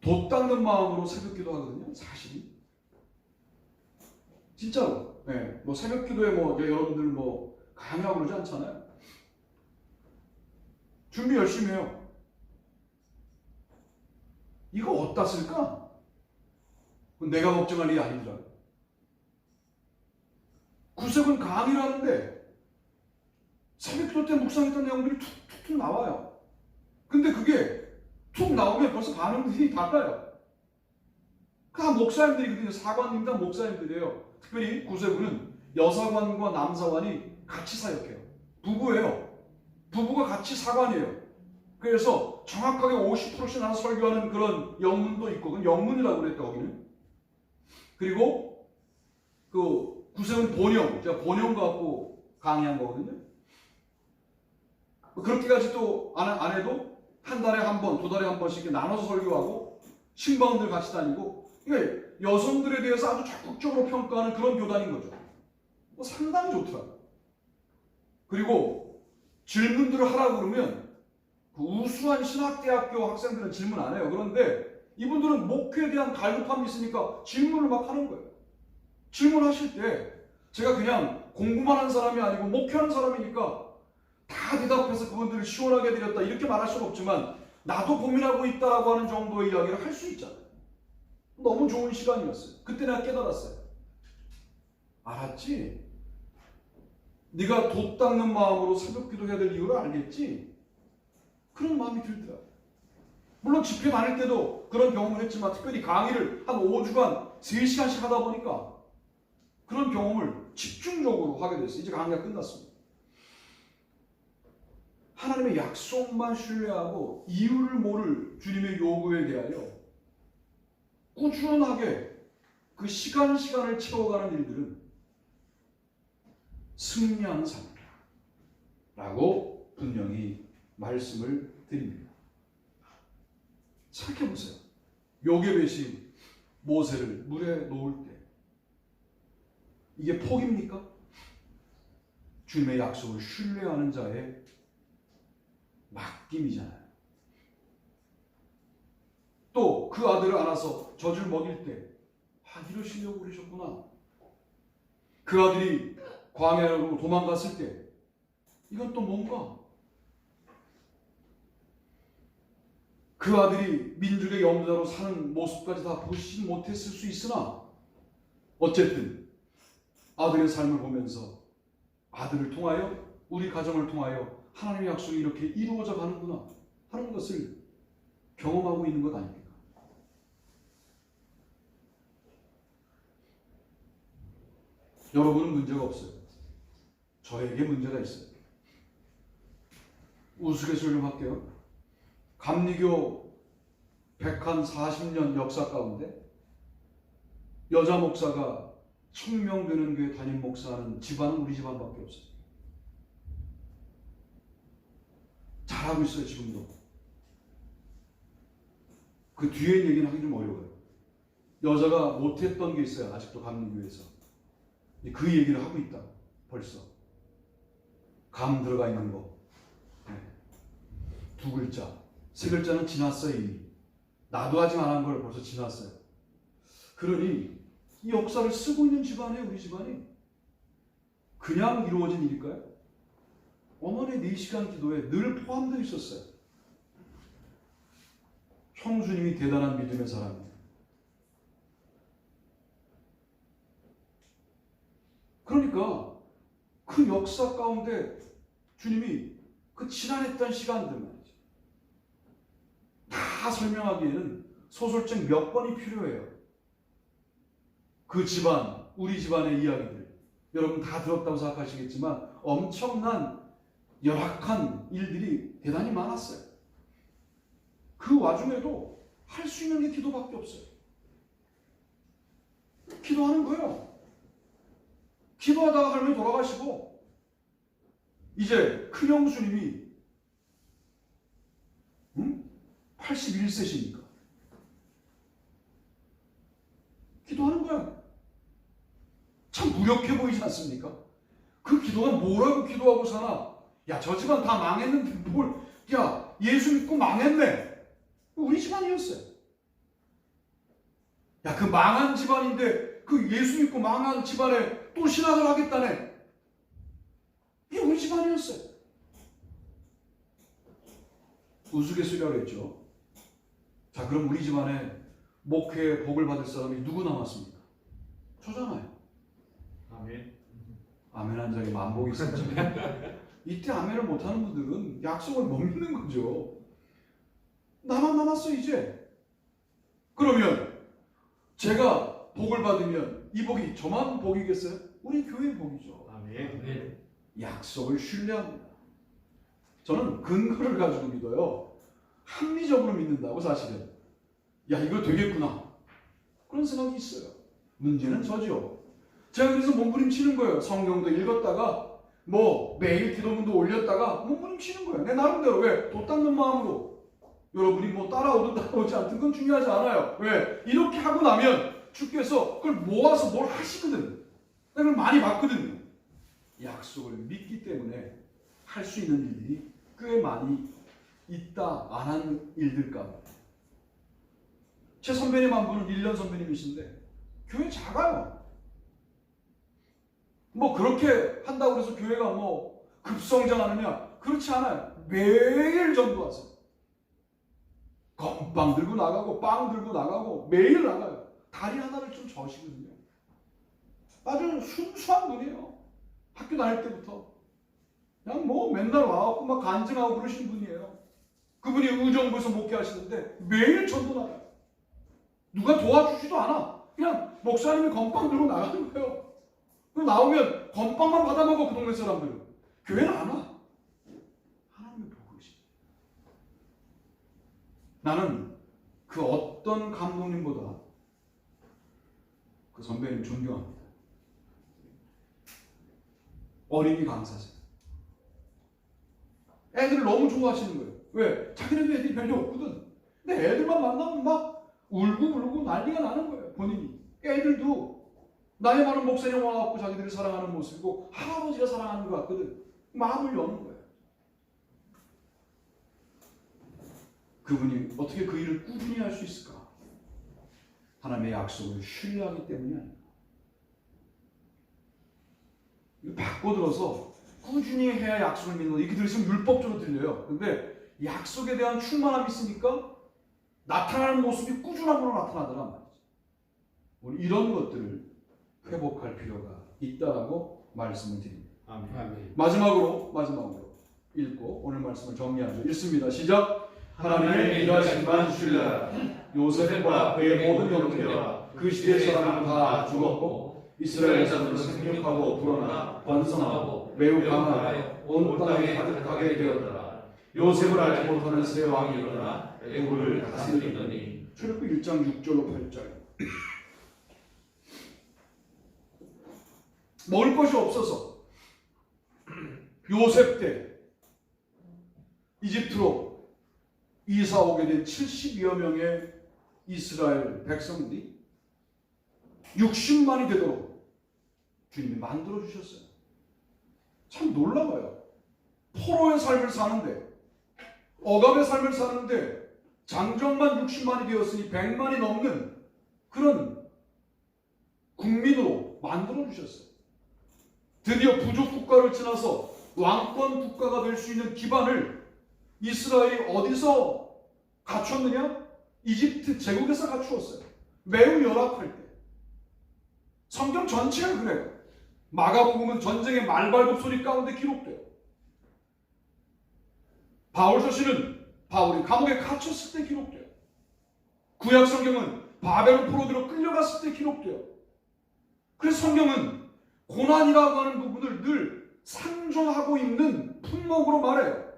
돛 닦는 마음으로 새벽기도 하거든요. 사실이 진짜로. 네, 뭐 새벽기도에 뭐 여러분들 뭐 강요하고 그러지 않잖아요. 준비 열심히 해요. 이거 어디다 쓸까? 내가 걱정할 일이 아니더라. 구석은 강의를 하는데 새벽기도 때 묵상했던 내용들이 툭툭툭 나와요. 근데 그게 툭 나오면 벌써 반응들이 달라요. 다 목사님들이거든요. 사관님 다 목사님들이에요. 특별히 구세군은 여사관과 남사관이 같이 사역해요. 부부예요. 부부가 같이 사관이에요. 그래서 정확하게 50%씩 나눠 설교하는 그런 영문도 있고, 그건 영문이라고 그랬다, 거기는. 그리고 그 구세군 본영, 제가 본영 갖고 강의한 거거든요. 그렇게까지 또 안 해도 한 달에 한 번, 두 달에 한 번씩 나눠서 설교하고 신방들 같이 다니고, 이게 여성들에 대해서 아주 적극적으로 평가하는 그런 교단인 거죠. 뭐 상당히 좋더라고요. 그리고 질문들을 하라고 그러면 그 우수한 신학대학교 학생들은 질문 안 해요. 그런데 이분들은 목회에 대한 갈급함이 있으니까 질문을 막 하는 거예요. 질문하실 때 제가 그냥 공부만 한 사람이 아니고 목회하는 사람이니까 다 대답해서 그분들을 시원하게 해드렸다 이렇게 말할 수는 없지만 나도 고민하고 있다라고 하는 정도의 이야기를 할 수 있잖아요. 너무 좋은 시간이었어요. 그때 내가 깨달았어요. 알았지? 네가 돛 닦는 마음으로 새벽기도 해야 될 이유를 알겠지? 그런 마음이 들더라고요. 물론 집회 다닐 때도 그런 경험을 했지만 특별히 강의를 한 5주간 3시간씩 하다 보니까 그런 경험을 집중적으로 하게 됐어요. 이제 강의가 끝났습니다. 하나님의 약속만 신뢰하고 이유를 모를 주님의 요구에 대하여 꾸준하게 그 시간을 채워가는 일들은 승리하는 삶이라고 분명히 말씀을 드립니다. 생각해보세요. 요게벳이 모세를 물에 놓을 때 이게 포기입니까? 주님의 약속을 신뢰하는 자의 맡김이잖아요. 또 그 아들을 안아서 젖을 먹일 때 이러시려고 그러셨구나. 그 아들이 광야로 도망갔을 때 이건 또 뭔가? 그 아들이 민족의 영자로 사는 모습까지 다 보시지 못했을 수 있으나 어쨌든 아들의 삶을 보면서 아들을 통하여 우리 가정을 통하여 하나님의 약속이 이렇게 이루어져 가는구나 하는 것을 경험하고 있는 것 아닙니까? 여러분은 문제가 없어요. 저에게 문제가 있어요. 우스갯소리 좀 할게요. 감리교 140년 역사 가운데 여자 목사가 1000명 되는 교회 담임 목사는 집안은 우리 집안밖에 없어요. 잘하고 있어요. 지금도. 그 뒤에 얘기는 하기 좀 어려워요. 여자가 못했던 게 있어요. 아직도 감리교회에서. 그 얘기를 하고 있다. 벌써. 감 들어가 있는 거. 네. 2글자. 3글자는 지났어요. 이미. 나도 아직 안 한 걸 벌써 지났어요. 그러니 이 역사를 쓰고 있는 집안이에요. 우리 집안이. 그냥 이루어진 일일까요? 어머니의 4시간 기도에 늘 포함되어 있었어요. 형수님이 대단한 믿음의 사람입니다. 그러니까 그 역사 가운데 주님이 그 지난했던 시간들 말이죠. 다 설명하기에는 소설책 몇 번이 필요해요. 그 집안, 우리 집안의 이야기들. 여러분 다 들었다고 생각하시겠지만 엄청난 열악한 일들이 대단히 많았어요. 그 와중에도 할 수 있는 게 기도밖에 없어요. 기도하는 거예요. 기도하다가 할머니 돌아가시고 이제 큰 형수님이 81세시니까 기도하는 거야. 참 무력해 보이지 않습니까? 그 기도가 뭐라고 기도하고 사나? 야, 저 집안 다 망했는데 뭘? 야, 예수 믿고 망했네. 우리 집안이었어요. 야, 그 망한 집안인데 그 예수 믿고 망한 집안에 또 신학을 하겠다네. 이게 우리 집안이었어요. 우스갯소리라고 했죠. 자, 그럼 우리 집안에 목회에 복을 받을 사람이 누구 남았습니까? 저잖아요. 아멘. 아멘 한 장에 만복이 있었죠. 이때 아멘을 못하는 분들은 약속을 못 믿는 거죠. 나만 남았어 이제. 그러면 제가 복을 받으면 이 복이 저만 복이겠어요? 우리 교회의 복이죠. 아멘. 약속을 신뢰합니다. 저는 근거를 가지고 믿어요. 합리적으로 믿는다고 사실은. 야, 이거 되겠구나. 그런 생각이 있어요. 문제는 저죠. 제가 그래서 몸부림치는 거예요. 성경도 읽었다가 뭐 매일 기도문도 올렸다가 몸부림치는 거예요. 내 나름대로. 왜? 도 닦는 마음으로. 여러분이 뭐 따라오든 따라오지 않든 건 중요하지 않아요. 왜? 이렇게 하고 나면 주께서 그걸 모아서 뭘 하시거든. 그걸 많이 봤거든요. 약속을 믿기 때문에 할 수 있는 일들이 꽤 많이 있다. 안 하는 일들 가운데. 제 선배님 한 분은 1년 선배님이신데 교회 작아요. 뭐 그렇게 한다고 해서 교회가 뭐 급성장하느냐? 그렇지 않아요. 매일 전도하세요. 건빵 들고 나가고 빵 들고 나가고 매일 나가요. 다리 하나를 좀 저시거든요. 아주 순수한 분이에요. 학교 다닐 때부터. 그냥 뭐 맨날 와갖고 막 간증하고 그러신 분이에요. 그분이 의정부에서 목회하시는데 매일 전도 나가요. 누가 도와주지도 않아. 그냥 목사님이 건빵 들고 나가는 거예요. 그럼 나오면 건빵만 받아먹어 그 동네 사람들은. 교회는 안 와. 하나님의 복이시. 나는 그 어떤 감독님보다 그 선배님 존경합니다. 어린이 강사세요. 애들을 너무 좋아하시는 거예요. 왜? 자기네도 애들이 별로 없거든. 근데 애들만 만나면 막 울고 불고 난리가 나는 거예요. 본인이. 애들도 나이 많은 목사님 와갖고 자기들이 사랑하는 모습이고 할아버지가 사랑하는 것 같거든. 마음을 여는 거예요. 그분이 어떻게 그 일을 꾸준히 할 수 있을까? 하나님의 약속을 신뢰하기 때문이 아닙니다. 바꿔들어서 꾸준히 해야 약속을 믿는 거. 이렇게 들으시면 율법적으로 들려요. 근데 약속에 대한 충만함이 있으니까 나타나는 모습이 꾸준함으로 나타나더란 말이죠. 우리 이런 것들을 회복할 필요가 있다라고 말씀을 드립니다. 아멘. 마지막으로 읽고 오늘 말씀을 정리하죠. 읽습니다. 시작. 하나님의 일하심만 신뢰하라. 요셉과 그의 모든 형제와 그 시대 사람은 다 죽었고 이스라엘 자손은 생육하고 불어나 번성하고 매우 강하여 온 땅에 가득하게 되었더라. 요셉을 알지 못하는 새 왕이 일어나 애국을 다스리더니. 출애굽 1장 6절로 8절. 먹을 것이 없어서 요셉 때 이집트로 이사 오게 된 70여 명의 이스라엘 백성들이 60만이 되도록 주님이 만들어 주셨어요. 참 놀라워요. 포로의 삶을 사는데, 억압의 삶을 사는데 장정만 60만이 되었으니 100만이 넘는 그런 국민으로 만들어 주셨어요. 드디어 부족 국가를 지나서 왕권 국가가 될 수 있는 기반을 이스라엘이 어디서 갖췄느냐? 이집트 제국에서 갖추었어요. 매우 열악할 때. 성경 전체가 그래요. 마가복음은 전쟁의 말발굽 소리 가운데 기록돼요. 바울서신은 바울이 감옥에 갇혔을 때 기록돼요. 구약 성경은 바벨론 포로기로 끌려갔을 때 기록돼요. 그래서 성경은 고난이라고 하는 부분을 늘 상존하고 있는 품목으로 말해요.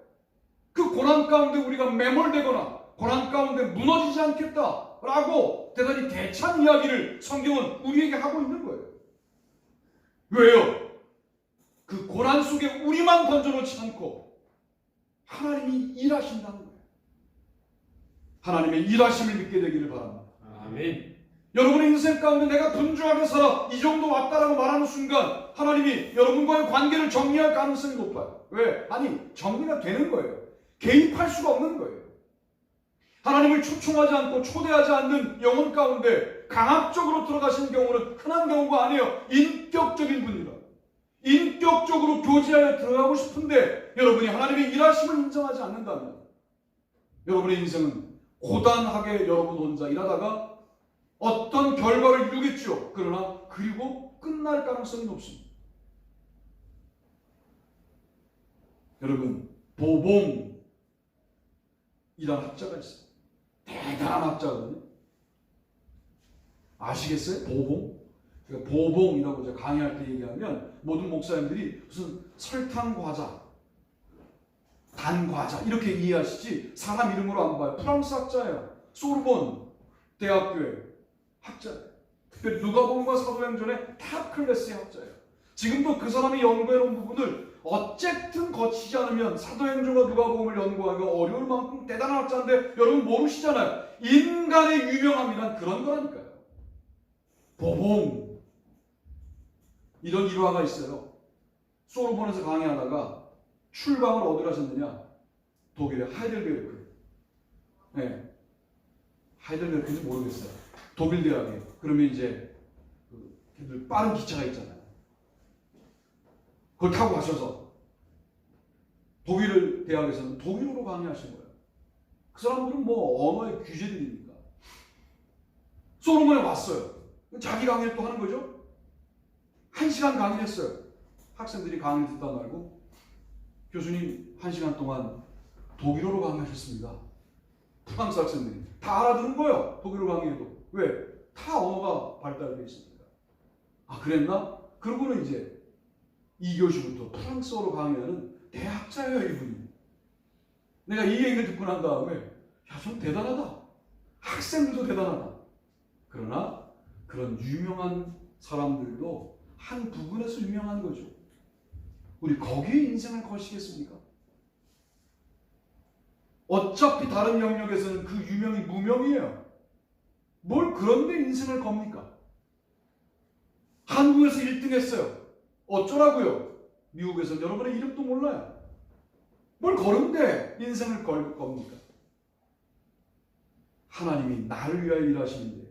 그 고난 가운데 우리가 매몰되거나 고난 가운데 무너지지 않겠다라고 대단히 대찬 이야기를 성경은 우리에게 하고 있는 거예요. 왜요? 그 고난 속에 우리만 던져놓지 않고 하나님이 일하신다는 거예요. 하나님의 일하심을 믿게 되기를 바랍니다. 아멘. 여러분의 인생 가운데 내가 분주하게 살아 이 정도 왔다라고 말하는 순간 하나님이 여러분과의 관계를 정리할 가능성이 높아요. 왜? 아니, 정리가 되는 거예요. 개입할 수가 없는 거예요. 하나님을 초청하지 않고 초대하지 않는 영혼 가운데 강압적으로 들어가시는 경우는 흔한 경우가 아니에요. 인격적인 분이다. 인격적으로 교제하여 들어가고 싶은데 여러분이 하나님의 일하심을 인정하지 않는다면 여러분의 인생은 고단하게 여러분 혼자 일하다가 어떤 결과를 이루겠죠. 그러나 그리고 끝날 가능성이 높습니다. 여러분, 보봉이라는 학자가 있어요. 대단한 학자거든요. 아시겠어요? 보봉? 그러니까 보봉이라고 제가 강의할 때 얘기하면 모든 목사님들이 무슨 설탕 과자, 단 과자 이렇게 이해하시지 사람 이름으로 안 봐요. 프랑스 학자예요. 소르본 대학교의 학자예요. 특별히 누가복음과 사도행전의 탑 클래스의 학자예요. 지금도 그 사람이 연구해놓은 부분을 어쨌든 거치지 않으면 사도행전과 누가복음을 연구하기가 어려울 만큼 대단한 학자인데 여러분 모르시잖아요. 인간의 유명함이란 그런 거라니까요. 보봉 이런 일화가 있어요. 소르본에서 강의하다가 출방을 어디로 하셨느냐? 독일의 하이델베르크. 네. 하이델베르크인지 모르겠어요. 독일 대학에. 그러면 이제 그 빠른 기차가 있잖아요. 그걸 타고 가셔서 독일 대학에서는 독일어로 강의하신 거예요. 그 사람들은 뭐 언어의 귀재들이니까. 소르본에 왔어요. 자기 강의를 또 하는 거죠. 1시간 강의를 했어요. 학생들이 강의 듣다 말고 교수님 1시간 동안 독일어로 강의하셨습니다. 프랑스 학생들이 다 알아듣는 거예요. 독일어 강의해도. 왜? 다 언어가 발달되어 있습니다. 아, 그랬나? 그러고는 이제 2교시부터 프랑스어로 강의하는 대학자예요, 이분이. 내가 이 얘기를 듣고 난 다음에 야, 좀 대단하다. 학생들도 대단하다. 그러나 그런 유명한 사람들도 한 부분에서 유명한 거죠. 우리 거기에 인생을 거시겠습니까? 어차피 다른 영역에서는 그 유명이 무명이에요. 뭘 그런데 인생을 겁니까? 한국에서 1등 했어요. 어쩌라고요? 미국에서는 여러분의 이름도 몰라요. 뭘 거른데 인생을 걸 겁니까? 하나님이 나를 위하여 일하시는데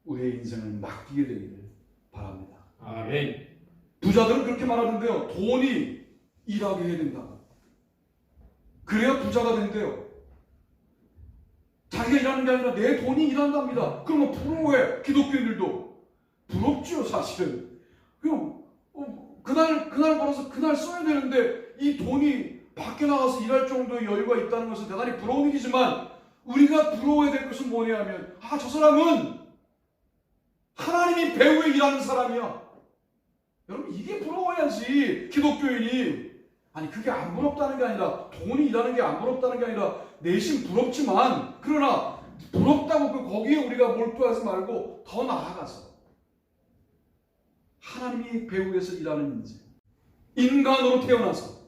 우리의 인생을 맡기게 되기를 바랍니다. 아멘. 부자들은 그렇게 말하던데요. 돈이 일하게 해야 된다. 그래야 부자가 된대요. 자기가 일하는 게 아니라 내 돈이 일한답니다. 그러면 부러워해. 기독교인들도. 부럽죠, 사실은. 그럼 그날 벌어서 그날 써야 되는데 이 돈이 밖에 나가서 일할 정도의 여유가 있다는 것은 대단히 부러운 일이지만 우리가 부러워야 될 것은 뭐냐면 저 사람은 하나님이 배후에 일하는 사람이야. 여러분 이게 부러워야지. 기독교인이 아니 그게 안 부럽다는 게 아니라 돈이 일하는 게 안 부럽다는 게 아니라 내심 부럽지만 그러나 부럽다고 거기에 우리가 몰두하지 말고 더 나아가서 하나님이 배후에서 일하는 인생, 인간으로 태어나서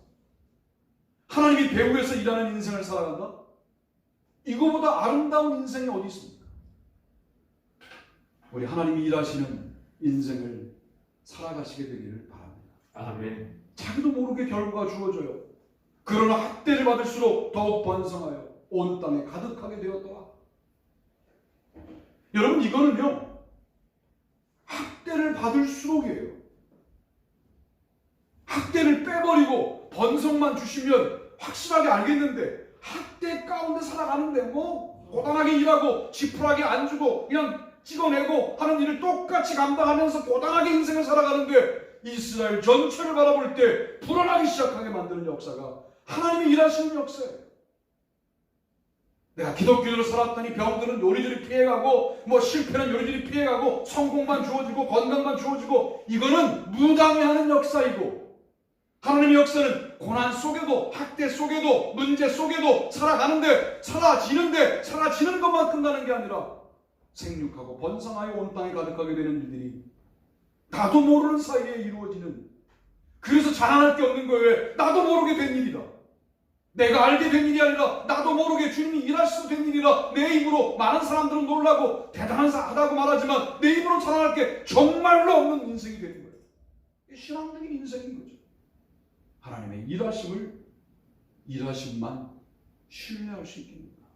하나님이 배후에서 일하는 인생을 살아간다? 이거보다 아름다운 인생이 어디 있습니까? 우리 하나님이 일하시는 인생을 살아가시게 되기를 바랍니다. 아멘. 자기도 모르게 결과가 주어져요. 그러나 학대를 받을수록 더욱 번성하여 온 땅에 가득하게 되었더라. 여러분 이거는요 학대를 받을수록이에요. 학대를 빼버리고 번성만 주시면 확실하게 알겠는데 학대 가운데 살아가는데 뭐 고단하게 일하고 지푸라기 안 주고 그냥 찍어내고 하는 일을 똑같이 감당하면서 고단하게 인생을 살아가는데 이스라엘 전체를 바라볼 때 불안하기 시작하게 만드는 역사가 하나님이 일하시는 역사예요. 내가 기독교인으로 살았더니 병들은 요리조리 피해가고 뭐 실패는 요리조리 피해가고 성공만 주어지고 건강만 주어지고 이거는 무당해하는 역사이고 하나님의 역사는 고난 속에도 학대 속에도 문제 속에도 살아가는데 사라지는 것만 끝나는 게 아니라 생육하고 번성하여 온 땅에 가득하게 되는 일들이 나도 모르는 사이에 이루어지는 그래서 자랑할 게 없는 거예요. 나도 모르게 된 일이다. 내가 알게 된 일이 아니라 나도 모르게 주님이 일하셔서 된 일이라 내 입으로 많은 사람들은 놀라고 대단하다고 말하지만 내 입으로 자랑할 게 정말로 없는 인생이 되는 거예요. 신앙적인 인생인 거죠. 하나님의 일하심만 신뢰할 수 있겠는가?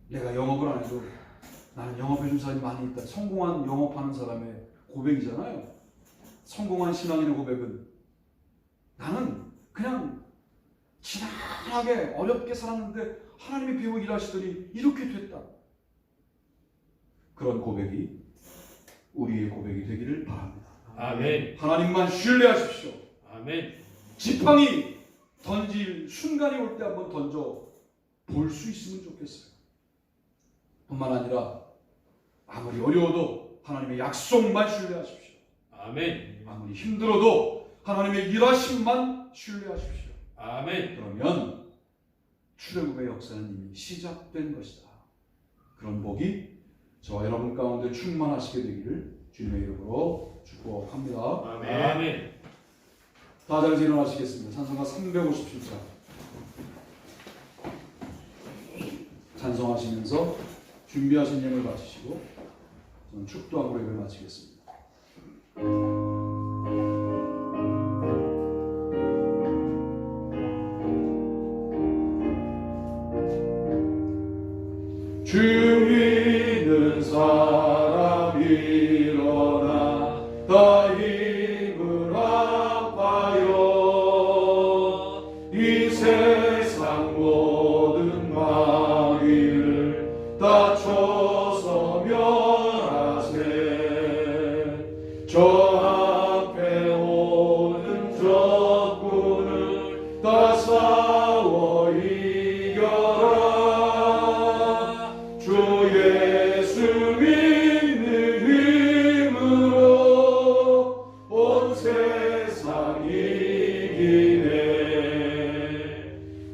내가 영업을 안 해도 나는 영업해준 사람이 많이 있다. 성공한 영업하는 사람의 고백이잖아요. 성공한 신앙인의 고백은 나는 그냥 지난하게 어렵게 살았는데 하나님이 배워 일하시더니 이렇게 됐다. 그런 고백이 우리의 고백이 되기를 바랍니다. 아멘. 하나님만 신뢰하십시오. 아멘. 지팡이 던질 순간이 올 때 한번 던져 볼 수 있으면 좋겠어요. 뿐만 아니라 아무리 어려워도 하나님의 약속만 신뢰하십시오. 아멘. 아무리 힘들어도 하나님의 일하심만 신뢰하십시오. 아멘. 그러면 출애굽의 역사는 이미 시작된 것이다. 그런 복이 저와 여러분 가운데 충만하시게 되기를 주님의 이름으로 축복합니다. 아멘. 다 자리에서 일어나시겠습니다. 찬송가 357장 찬송하시면서 준비하신 예물 마치시고 저는 축도함으로 예배를 마치겠습니다. 주위는 사람 일어나 다 힘을 합하여 이 세상 모든 마귀를 다 쳐서 멸하세. 저 앞에 오는 적군을 다 싸워 이겨라. 주 예수 믿는 힘으로 온 세상 이기네.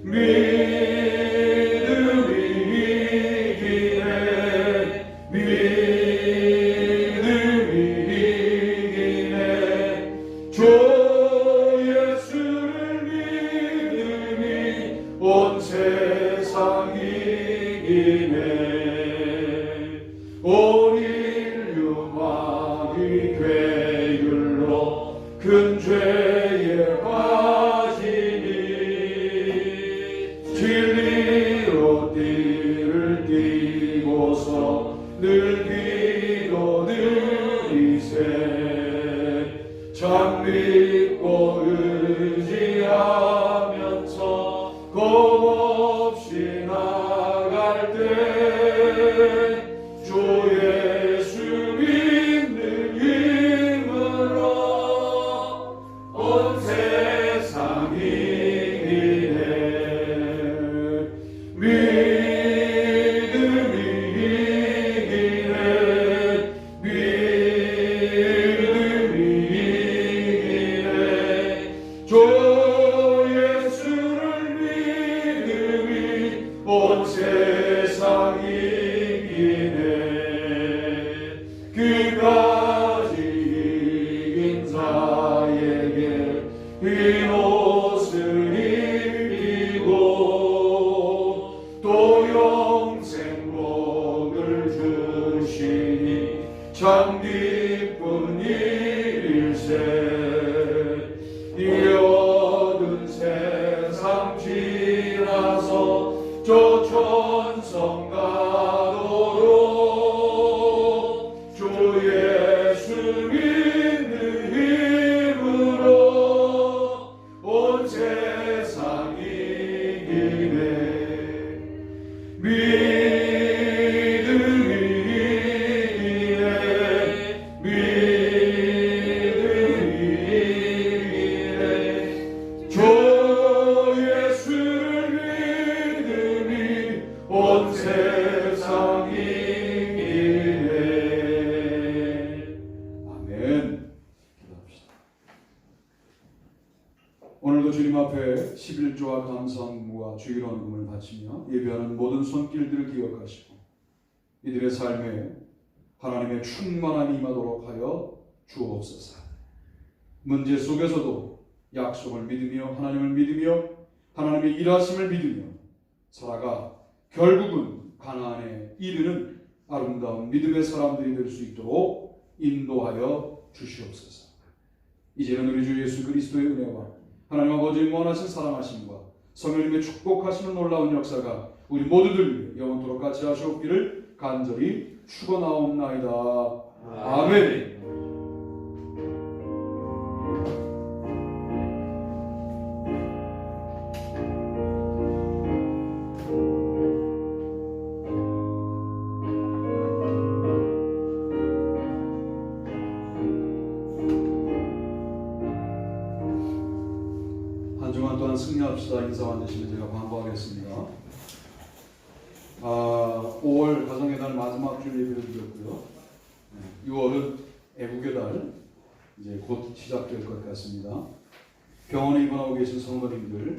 믿음이 이기네. 믿음이 이기네. 주 예수를 믿음이 온 세상 이기네. 온 인류 마귀 괴율로 큰 죄에 빠지니 진리로 띠를 띠고서 늘 기도드리세. 참 믿고 의지하면서 겁없이 나갈 때 주 예수 믿는 힘으로 온 세상 이기네. 믿음이 이기네. 믿음이 이기네. 주 예수를 믿음이 온 세상 이기네. 그까지 이긴 자에게 흰 옷을 입히고 또 영생 복을 주시니 참 기쁜 일일세. 이 어두운 세상 지나서 저 천성 가도록 주 예수 믿 주님 앞에 11조와 감사함과 주일원금을 바치며 예배하는 모든 손길들을 기억하시고 이들의 삶에 하나님의 충만함이 임하도록 하여 주옵소서. 문제 속에서도 약속을 믿으며 하나님을 믿으며 하나님의 일하심을 믿으며 살아가 결국은 가나안에 이르는 아름다운 믿음의 사람들이 될 수 있도록 인도하여 주시옵소서. 이제는 우리 주 예수 그리스도의 은혜와 하나님 아버지의 무한하신 사랑하심과 성령님의 축복하시는 놀라운 역사가 우리 모두들 위해 영원토록 같이 하시옵기를 간절히 축원하옵나이다. 아멘. 한 주간 동안 승리합시다 인사 만드시면 제가 반복하겠습니다. 5월 가정의 달 마지막 주일 예배를 드렸고요. 6월은 애국의 달 이제 곧 시작될 것 같습니다. 병원에 입원하고 계신 성도님들,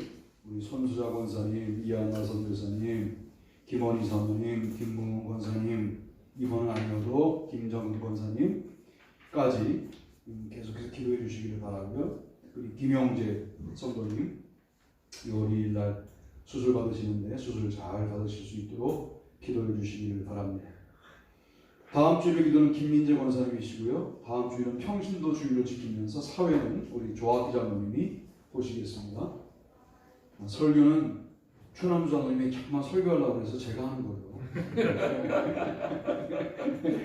우리 손수자 권사님, 이한나 선교사님, 김원희 사모님, 김문훈 권사님, 입원은 아니어도 김정은 권사님까지 계속해서 기도해 주시기를 바라고요. 우리 김영재 성도님 6월 2일 날 수술 받으시는데 수술 잘 받으실 수 있도록 기도해 주시기를 바랍니다. 다음 주일의 기도는 김민재 권사님이시고요. 다음 주일은 평신도 주일로 지키면서 사회는 우리 조학기 장로님이 보시겠습니다. 설교는 추남주 장로님이 자꾸만 설교하려고 해서 제가 하는 거예요.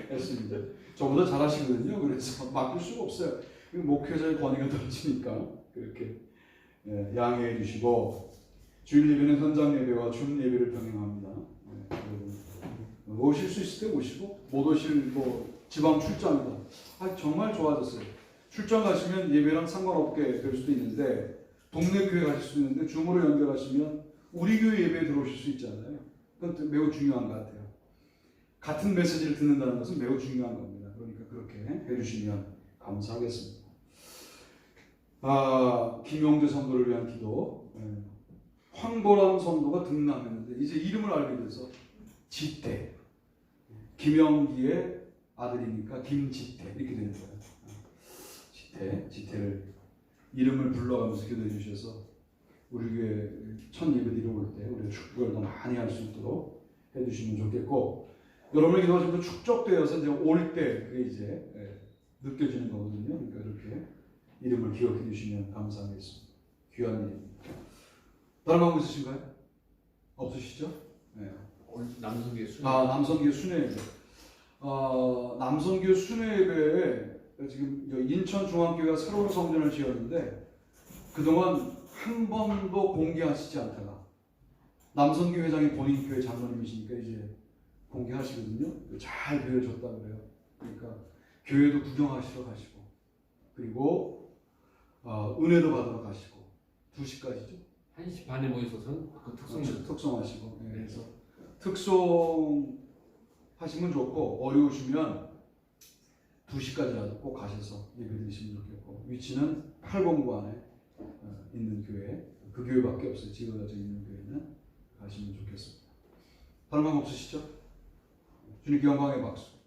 했습니다. 저보다 잘하시거든요. 그래서 맡길 수가 없어요. 목회자의 권위가 떨어지니까 그렇게 양해해 주시고, 주일 예배는 현장 예배와 줌 예배를 병행합니다. 오실 수 있을 때 오시고 못 오실 지방 출장이다. 정말 좋아졌어요. 출장 가시면 예배랑 상관없게 될 수도 있는데 동네 교회 가실 수도 있는데 줌으로 연결하시면 우리 교회 예배에 들어오실 수 있잖아요. 그건 매우 중요한 것 같아요. 같은 메시지를 듣는다는 것은 매우 중요한 겁니다. 그러니까 그렇게 해주시면 감사하겠습니다. 김용재 성도를 위한 기도. 황보람 성도가 등남했는데 이제 이름을 알게 돼서 지태, 김영기의 아들이니까 김지태 이렇게 되는 거예요. 지태를 이름을 불러가면서 기도해 주셔서 우리 교회 첫 예배 드려올 때 우리가 축복을 더 많이 할 수 있도록 해주시면 좋겠고, 여러분의 기도가 좀 더 축적되어서 이제 올 때 그게 이제 느껴지는 거거든요. 그러니까 이렇게 이름을 기억해 주시면 감사하겠습니다. 귀한 일입니다. 다른 방법 있으신가요? 없으시죠? 네. 남성계 순회. 남성교회 순회 예배. 남성교회 순회 예배에 지금 인천중앙교회가 새로운 성전을 지었는데 그동안 한 번도 공개하시지 않다가 남성교회 회장이 본인 교회 장로님이시니까 이제 공개하시거든요. 잘 배워줬다 그래요. 그러니까 교회도 구경하시러 가시고, 그리고 은혜도 받으러 가시고, 2시까지죠. 1시 반에 모여서 특송하시고. 네, 그래서 특송 하시면 좋고, 어려우시면 2시까지라도 꼭 가셔서 예배 드리시면 좋겠고, 위치는 8본부 안에 있는 교회, 그 교회밖에 없어요. 지어져 있는 교회는 가시면 좋겠습니다. 다른 방 없으시죠? 주님께 영광의 박수.